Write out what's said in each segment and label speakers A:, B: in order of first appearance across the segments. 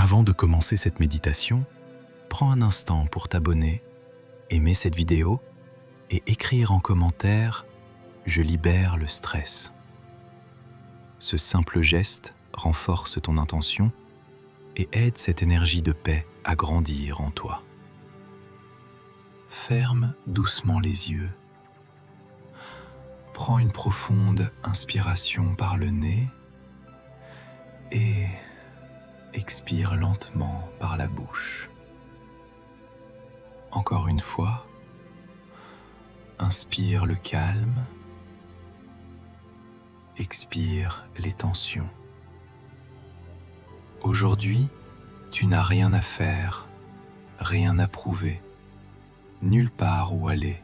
A: Avant de commencer cette méditation, prends un instant pour t'abonner, aimer cette vidéo et écrire en commentaire « Je libère le stress ». Ce simple geste renforce ton intention et aide cette énergie de paix à grandir en toi. Ferme doucement les yeux. Prends une profonde inspiration par le nez et expire lentement par la bouche. Encore une fois, inspire le calme, expire les tensions. Aujourd'hui, tu n'as rien à faire, rien à prouver, nulle part où aller.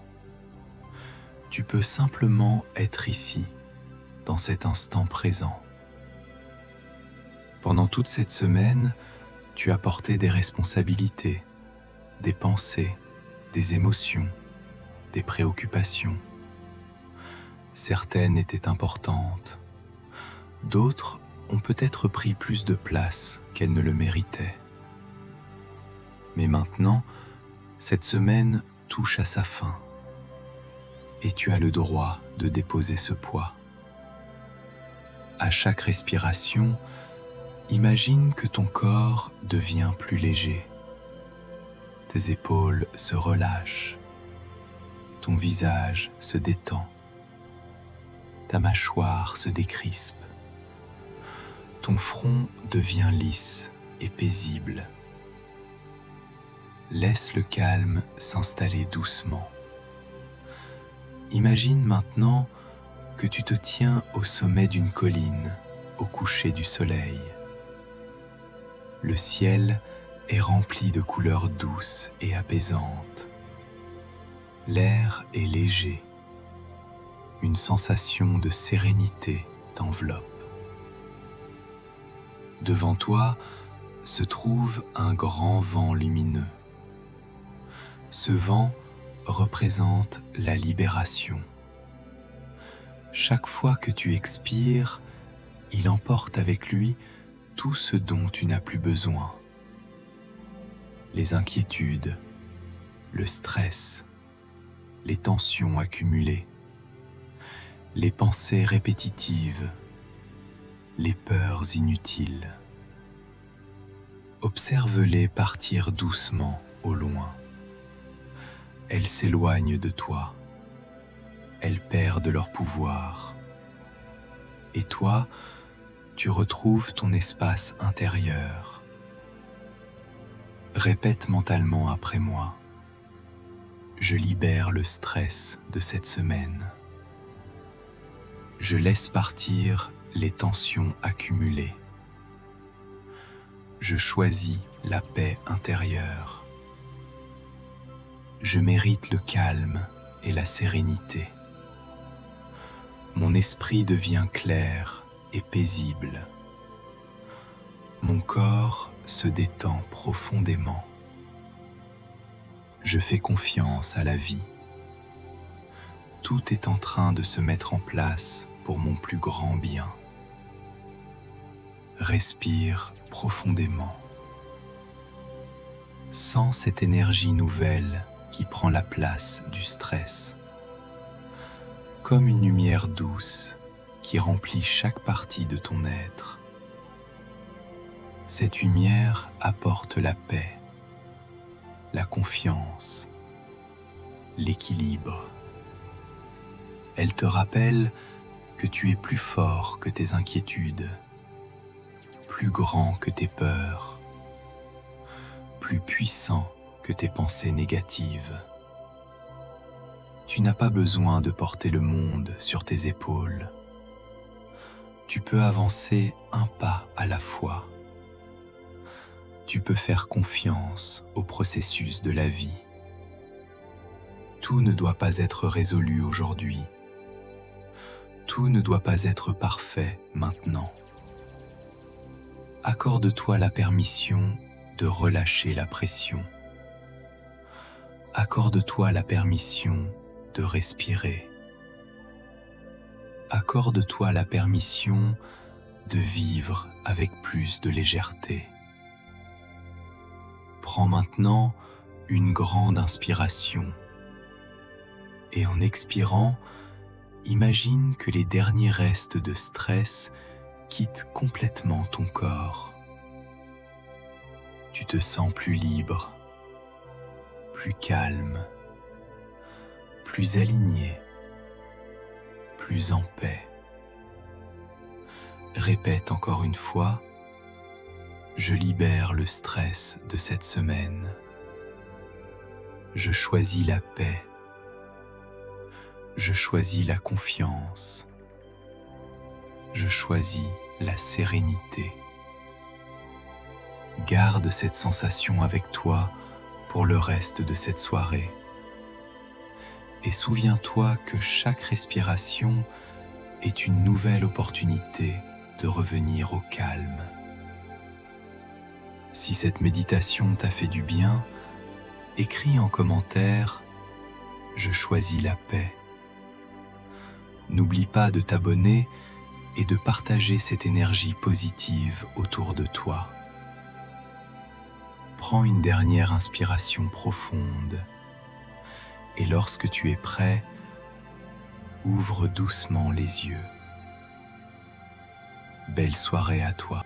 A: Tu peux simplement être ici, dans cet instant présent. Pendant toute cette semaine, tu as porté des responsabilités, des pensées, des émotions, des préoccupations. Certaines étaient importantes, d'autres ont peut-être pris plus de place qu'elles ne le méritaient. Mais maintenant, cette semaine touche à sa fin et tu as le droit de déposer ce poids. À chaque respiration, imagine que ton corps devient plus léger. Tes épaules se relâchent, ton visage se détend, ta mâchoire se décrispe, ton front devient lisse et paisible. Laisse le calme s'installer doucement. Imagine maintenant que tu te tiens au sommet d'une colline au coucher du soleil. Le ciel est rempli de couleurs douces et apaisantes. L'air est léger. Une sensation de sérénité t'enveloppe. Devant toi se trouve un grand vent lumineux. Ce vent représente la libération. Chaque fois que tu expires, il emporte avec lui tout ce dont tu n'as plus besoin. Les inquiétudes, le stress, les tensions accumulées, les pensées répétitives, les peurs inutiles. Observe-les partir doucement au loin. Elles s'éloignent de toi. Elles perdent leur pouvoir. Et toi, tu retrouves ton espace intérieur. Répète mentalement après moi. Je libère le stress de cette semaine. Je laisse partir les tensions accumulées. Je choisis la paix intérieure. Je mérite le calme et la sérénité. Mon esprit devient clair et paisible. Mon corps se détend profondément. Je fais confiance à la vie. Tout est en train de se mettre en place pour mon plus grand bien. Respire profondément. Sens cette énergie nouvelle qui prend la place du stress. Comme une lumière douce qui remplit chaque partie de ton être. Cette lumière apporte la paix, la confiance, l'équilibre. Elle te rappelle que tu es plus fort que tes inquiétudes, plus grand que tes peurs, plus puissant que tes pensées négatives. Tu n'as pas besoin de porter le monde sur tes épaules. Tu peux avancer un pas à la fois. Tu peux faire confiance au processus de la vie. Tout ne doit pas être résolu aujourd'hui. Tout ne doit pas être parfait maintenant. Accorde-toi la permission de relâcher la pression. Accorde-toi la permission de respirer. Accorde-toi la permission de vivre avec plus de légèreté. Prends maintenant une grande inspiration et en expirant, imagine que les derniers restes de stress quittent complètement ton corps. Tu te sens plus libre, plus calme, plus aligné, plus en paix. Répète encore une fois, je libère le stress de cette semaine. Je choisis la paix. Je choisis la confiance. Je choisis la sérénité. Garde cette sensation avec toi pour le reste de cette soirée. Et souviens-toi que chaque respiration est une nouvelle opportunité de revenir au calme. Si cette méditation t'a fait du bien, écris en commentaire « Je choisis la paix ». N'oublie pas de t'abonner et de partager cette énergie positive autour de toi. Prends une dernière inspiration profonde et lorsque tu es prêt, ouvre doucement les yeux. Belle soirée à toi.